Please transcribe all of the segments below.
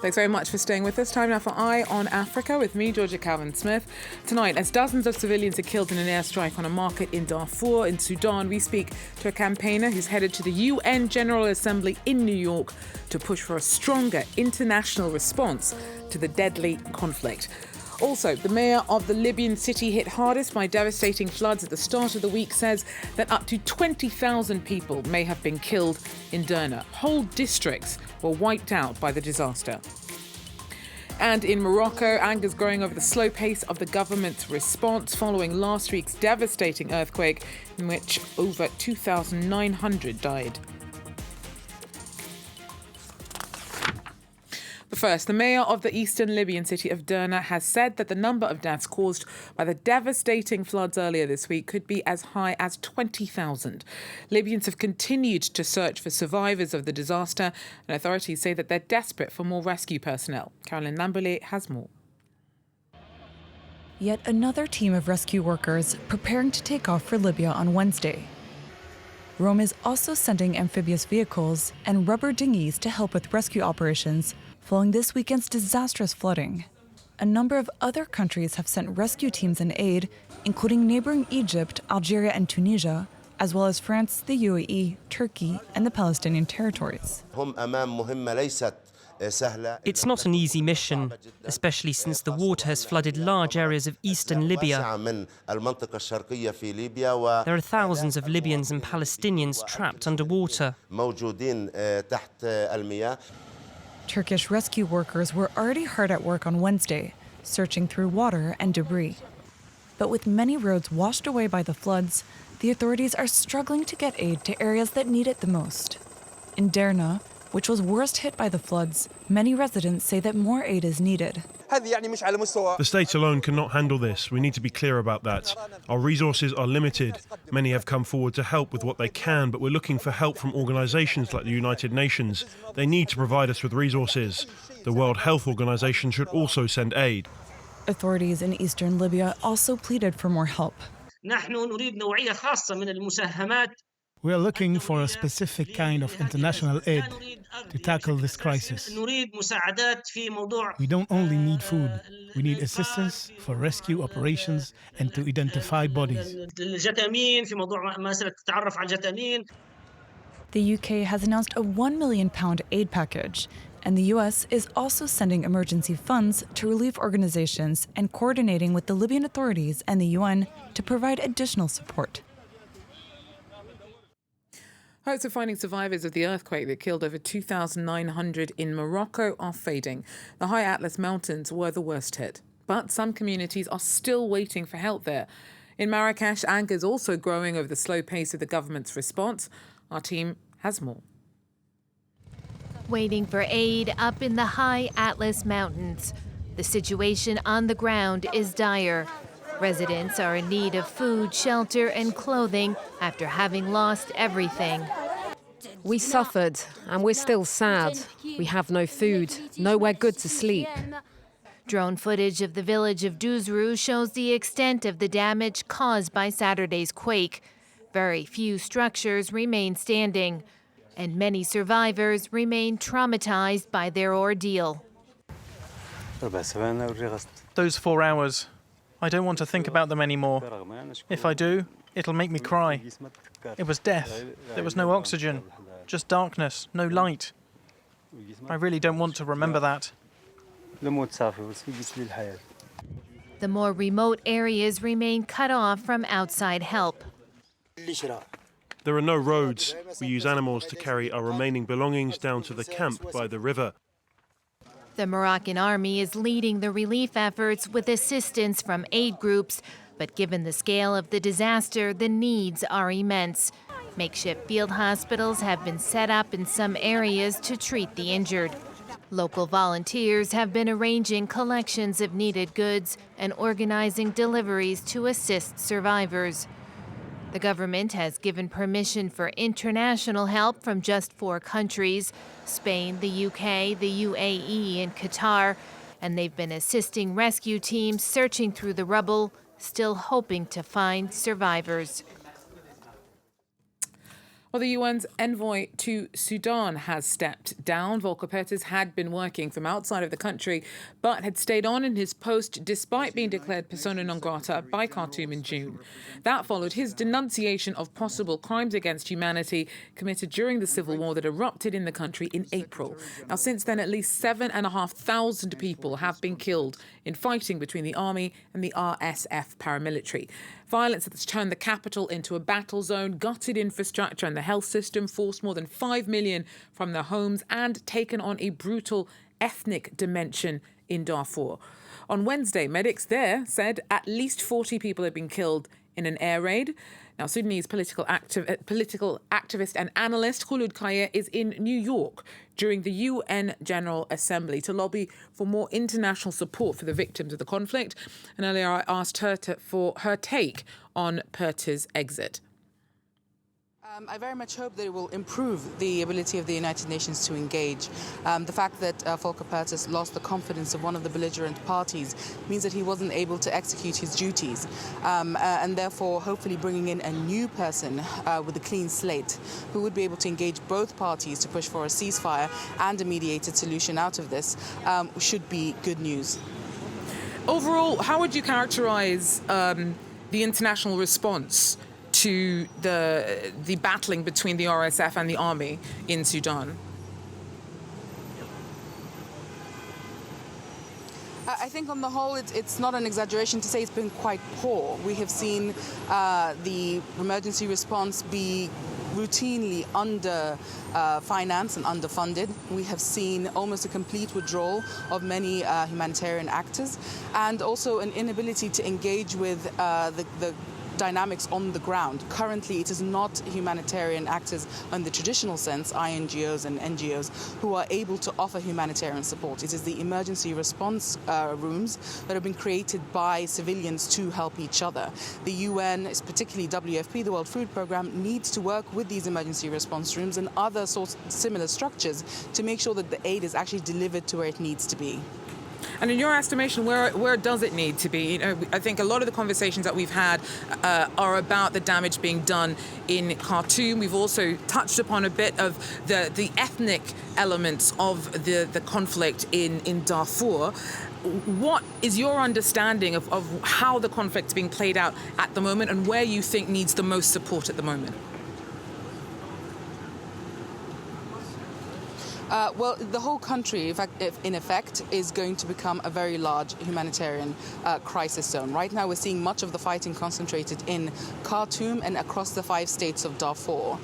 Thanks very much for staying with us. Time now for Eye on Africa with me, Georgia Calvin-Smith. Tonight, as dozens of civilians are killed in an airstrike on a market in Darfur in Sudan, we speak to a campaigner who's headed to the UN General Assembly in New York to push for a stronger international response to the deadly conflict. Also, the mayor of the Libyan city hit hardest by devastating floods at the start of the week says that up to 20,000 people may have been killed in Derna. Whole districts were wiped out by the disaster. And in Morocco, anger's growing over the slow pace of the government's response following last week's devastating earthquake in which over 2,900 died. But first, the mayor of the eastern Libyan city of Derna has said that the number of deaths caused by the devastating floods earlier this week could be as high as 20,000. Libyans have continued to search for survivors of the disaster, and authorities say that they're desperate for more rescue personnel. Caroline Lamboulet has more. Yet another team of rescue workers preparing to take off for Libya on Wednesday. Rome is also sending amphibious vehicles and rubber dinghies to help with rescue operations following this weekend's disastrous flooding. A number of other countries have sent rescue teams and aid, including neighboring Egypt, Algeria, and Tunisia, as well as France, the UAE, Turkey, and the Palestinian territories. It's not an easy mission, especially since the water has flooded large areas of eastern Libya. There are thousands of Libyans and Palestinians trapped underwater. Turkish rescue workers were already hard at work on Wednesday, searching through water and debris. But with many roads washed away by the floods, the authorities are struggling to get aid to areas that need it the most. In Derna, which was worst hit by the floods, many residents say that more aid is needed. The state alone cannot handle this. We need to be clear about that. Our resources are limited. Many have come forward to help with what they can, but we're looking for help from organisations like the United Nations. They need to provide us with resources. The World Health Organization should also send aid. Authorities in eastern Libya also pleaded for more help. We are looking for a specific kind of international aid to tackle this crisis. We don't only need food, we need assistance for rescue operations and to identify bodies. The UK has announced a £1 million aid package, and the US is also sending emergency funds to relief organizations and coordinating with the Libyan authorities and the UN to provide additional support. Hopes of finding survivors of the earthquake that killed over 2,900 in Morocco are fading. The high Atlas Mountains were the worst hit, but some communities are still waiting for help there. In Marrakesh, anger is also growing over the slow pace of the government's response. Our team has more. Waiting for aid up in the high Atlas Mountains. The situation on the ground is dire. Residents are in need of food, shelter, and clothing after having lost everything. We suffered, and we're still sad. We have no food, nowhere good to sleep. Drone footage of the village of Duzru shows the extent of the damage caused by Saturday's quake. Very few structures remain standing, and many survivors remain traumatized by their ordeal. Those 4 hours. I don't want to think about them anymore. If I do, it'll make me cry. It was death. There was no oxygen, just darkness, no light. I really don't want to remember that. The more remote areas remain cut off from outside help. There are no roads. We use animals to carry our remaining belongings down to the camp by the river. The Moroccan army is leading the relief efforts with assistance from aid groups, but given the scale of the disaster, the needs are immense. Makeshift field hospitals have been set up in some areas to treat the injured. Local volunteers have been arranging collections of needed goods and organizing deliveries to assist survivors. The government has given permission for international help from just 4 countries, Spain, the UK, the UAE, and Qatar, and they've been assisting rescue teams searching through the rubble, still hoping to find survivors. Well, the UN's envoy to Sudan has stepped down. Volker Perthes had been working from outside of the country, but had stayed on in his post despite being declared persona non grata by Khartoum in June. That followed his denunciation of possible crimes against humanity committed during the civil war that erupted in the country in April. Now, since then, at least 7,500 people have been killed in fighting between the army and the RSF paramilitary. Violence that's turned the capital into a battle zone, gutted infrastructure and the health system, forced more than 5 million from their homes, and taken on a brutal ethnic dimension in Darfur. On Wednesday, medics there said at least 40 people had been killed in an air raid. Now, Sudanese political activist and analyst Khulud Kaya is in New York during the UN General Assembly to lobby for more international support for the victims of the conflict. And earlier I asked her for her take on Perthes' exit. I very much hope that it will improve the ability of the United Nations to engage. The fact that Volker Perthes lost the confidence of one of the belligerent parties means that he wasn't able to execute his duties. And therefore, hopefully bringing in a new person with a clean slate who would be able to engage both parties to push for a ceasefire and a mediated solution out of this should be good news. Overall, how would you characterize the international response to the battling between the RSF and the army in Sudan? I think on the whole, it's not an exaggeration to say it's been quite poor. We have seen the emergency response be routinely under-financed and underfunded. We have seen almost a complete withdrawal of many humanitarian actors, and also an inability to engage with the dynamics on the ground. Currently, it is not humanitarian actors in the traditional sense, INGOs and NGOs, who are able to offer humanitarian support. It is the emergency response rooms that have been created by civilians to help each other. The UN, particularly WFP, the World Food Programme, needs to work with these emergency response rooms and other similar structures to make sure that the aid is actually delivered to where it needs to be. And in your estimation, where does it need to be? You know, I think a lot of the conversations that we've had are about the damage being done in Khartoum. We've also touched upon a bit of the ethnic elements of the conflict in Darfur. What is your understanding of how the conflict's being played out at the moment and where you think needs the most support at the moment? Well, the whole country, in effect, is going to become a very large humanitarian crisis zone. Right now, we're seeing much of the fighting concentrated in Khartoum and across the 5 states of Darfur.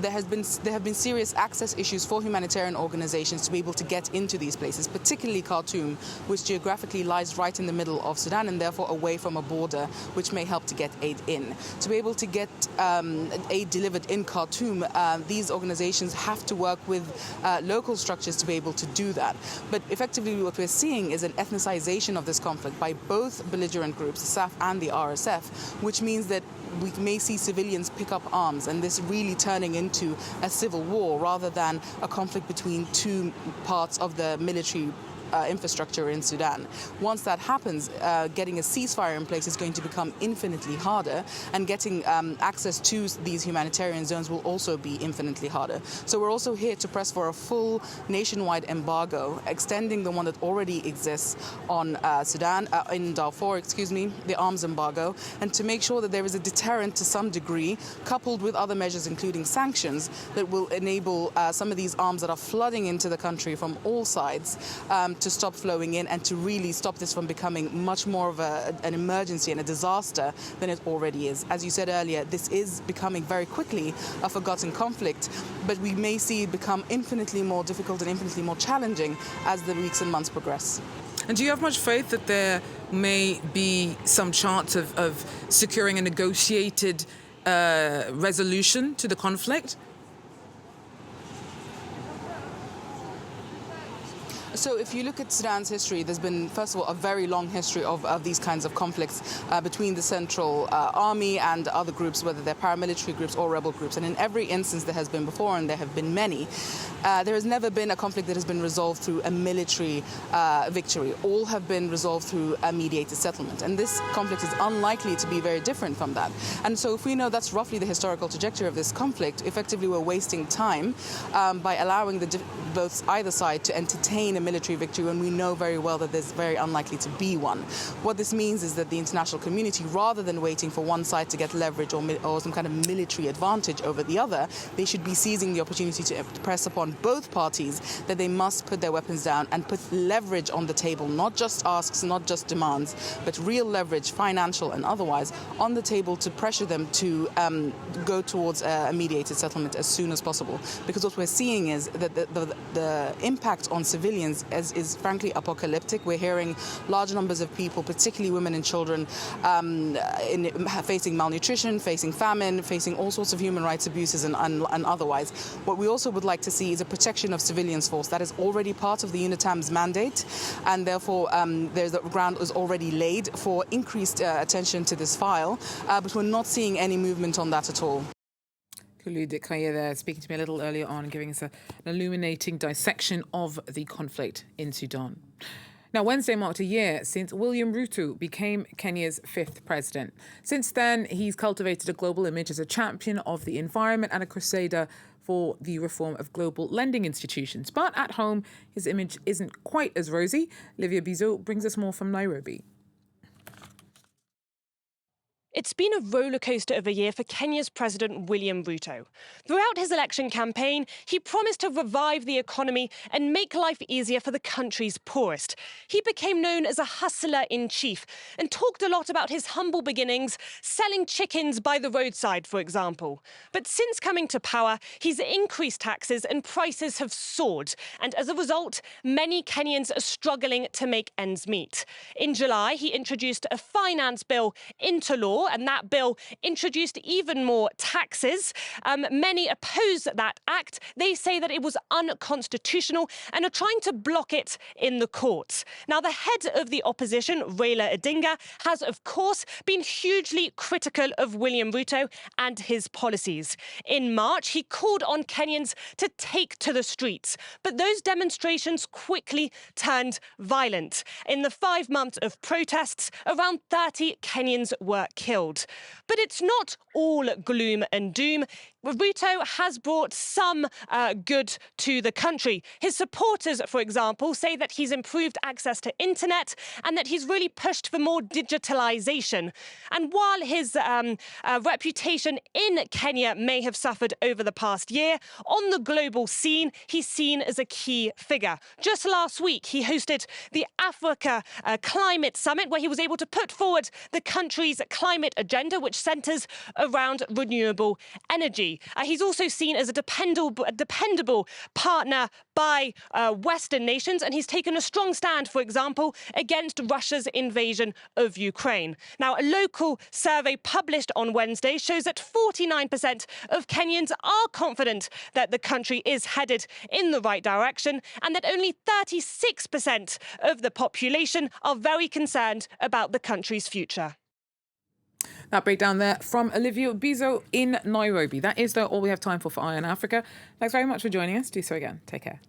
There have been serious access issues for humanitarian organizations to be able to get into these places, particularly Khartoum, which geographically lies right in the middle of Sudan and therefore away from a border, which may help to get aid in. To be able to get aid delivered in Khartoum, these organizations have to work with local structures to be able to do that. But effectively what we're seeing is an ethnicization of this conflict by both belligerent groups, the SAF and the RSF, which means that we may see civilians pick up arms and this really turning into a civil war rather than a conflict between two parts of the military infrastructure in Sudan. Once that happens, getting a ceasefire in place is going to become infinitely harder, and getting access to these humanitarian zones will also be infinitely harder. So we're also here to press for a full nationwide embargo, extending the one that already exists on in Darfur, the arms embargo, and to make sure that there is a deterrent to some degree, coupled with other measures including sanctions that will enable some of these arms that are flooding into the country from all sides to stop flowing in and to really stop this from becoming much more of an emergency and a disaster than it already is. As you said earlier, this is becoming very quickly a forgotten conflict, but we may see it become infinitely more difficult and infinitely more challenging as the weeks and months progress. And do you have much faith that there may be some chance of securing a negotiated resolution to the conflict? So if you look at Sudan's history, there's been, first of all, a very long history of these kinds of conflicts between the central army and other groups, whether they're paramilitary groups or rebel groups. And in every instance there has been before, and there have been many, there has never been a conflict that has been resolved through a military victory. All have been resolved through a mediated settlement. And this conflict is unlikely to be very different from that. And so if we know that's roughly the historical trajectory of this conflict, effectively we're wasting time by allowing both either side to entertain a military victory when we know very well that there's very unlikely to be one. What this means is that the international community, rather than waiting for one side to get leverage or some kind of military advantage over the other, they should be seizing the opportunity to press upon both parties that they must put their weapons down and put leverage on the table, not just asks, not just demands, but real leverage, financial and otherwise, on the table to pressure them to go towards a mediated settlement as soon as possible. Because what we're seeing is that the impact on civilians is frankly apocalyptic. We're hearing large numbers of people, particularly women and children, facing malnutrition, facing famine, facing all sorts of human rights abuses and otherwise. What we also would like to see is a protection of civilians force. That is already part of the UNITAM's mandate, and therefore the ground is already laid for increased attention to this file, but we're not seeing any movement on that at all. Khulud Kaya there, speaking to me a little earlier on and giving us an illuminating dissection of the conflict in Sudan. Now, Wednesday marked a year since William Ruto became Kenya's 5th president. Since then, he's cultivated a global image as a champion of the environment and a crusader for the reform of global lending institutions. But at home, his image isn't quite as rosy. Livia Bizo brings us more from Nairobi. It's been a rollercoaster of a year for Kenya's President William Ruto. Throughout his election campaign, he promised to revive the economy and make life easier for the country's poorest. He became known as a hustler-in-chief and talked a lot about his humble beginnings, selling chickens by the roadside, for example. But since coming to power, he's increased taxes and prices have soared. And as a result, many Kenyans are struggling to make ends meet. In July, he introduced a finance bill into law, and that bill introduced even more taxes. Many oppose that act. They say that it was unconstitutional and are trying to block it in the courts. Now, the head of the opposition, Raila Odinga, has, of course, been hugely critical of William Ruto and his policies. In March, he called on Kenyans to take to the streets, but those demonstrations quickly turned violent. In the 5 months of protests, around 30 Kenyans were killed. But it's not all gloom and doom. Ruto has brought some good to the country. His supporters, for example, say that he's improved access to internet and that he's really pushed for more digitalization. And while his reputation in Kenya may have suffered over the past year, on the global scene, he's seen as a key figure. Just last week, he hosted the Africa Climate Summit, where he was able to put forward the country's climate agenda, which centres around renewable energy. He's also seen as a dependable partner by Western nations, and he's taken a strong stand, for example, against Russia's invasion of Ukraine. Now, a local survey published on Wednesday shows that 49% of Kenyans are confident that the country is headed in the right direction, and that only 36% of the population are very concerned about the country's future. That breakdown there from Olivia Bizo in Nairobi. That is, though, all we have time for Eye on Africa. Thanks very much for joining us. Do so again. Take care.